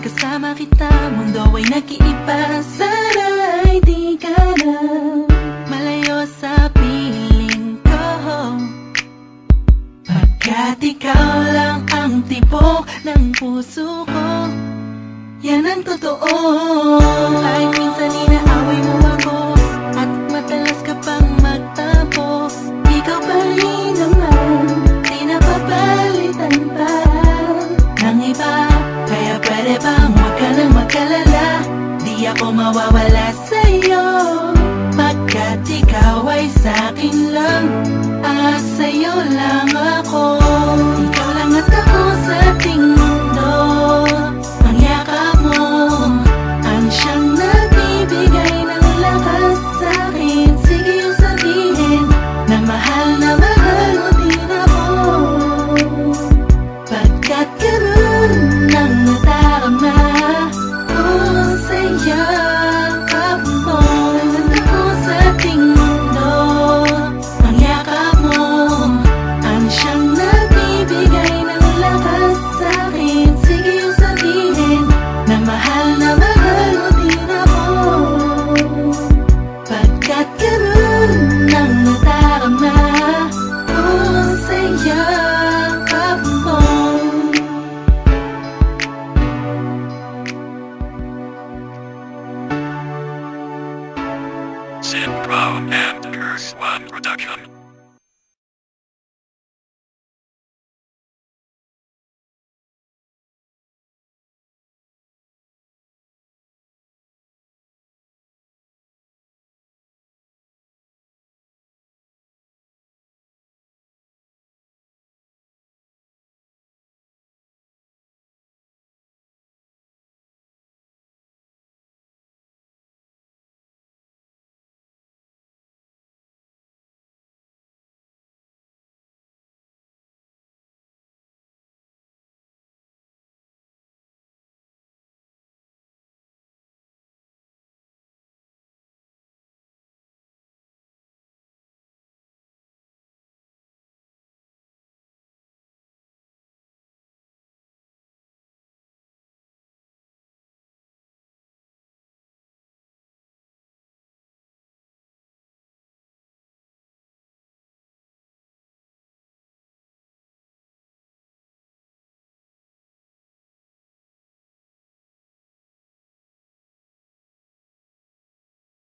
kasama kita, mundo ay nag-iiba. Sana'y di ka na malayo sa piling ko, pagkat ikaw lang ang tibok ng puso ko. Yan ang totoo. Kahit minsan inaaway mo ako at madalas ka pang magtampo, ikaw pa rin naman, di napapalitan pa ng iba. Kaya pwede bang huwag ka nang mag-alala, di ako mawawala sa'yo, pagkat ikaw ay sa'kin lang, sa'yo lang ako. Ikaw lang at ako sa ating mundo. Ang yakap mo ang siyang nagbibigay ng lakas sa'kin. Sige yung sabihin na mahal mo din ako, pagkat ganun ang nadarama ko sa yakap mo. At ako sa ating mundo. Ang yakap mo ang siyang nagbibigay ng lakas sa'kin. Sige yung sabihin na mahal mo din ako, pagkat ganun ang nadarama ko sa yakap mo. Sid Pro and Curse One Production.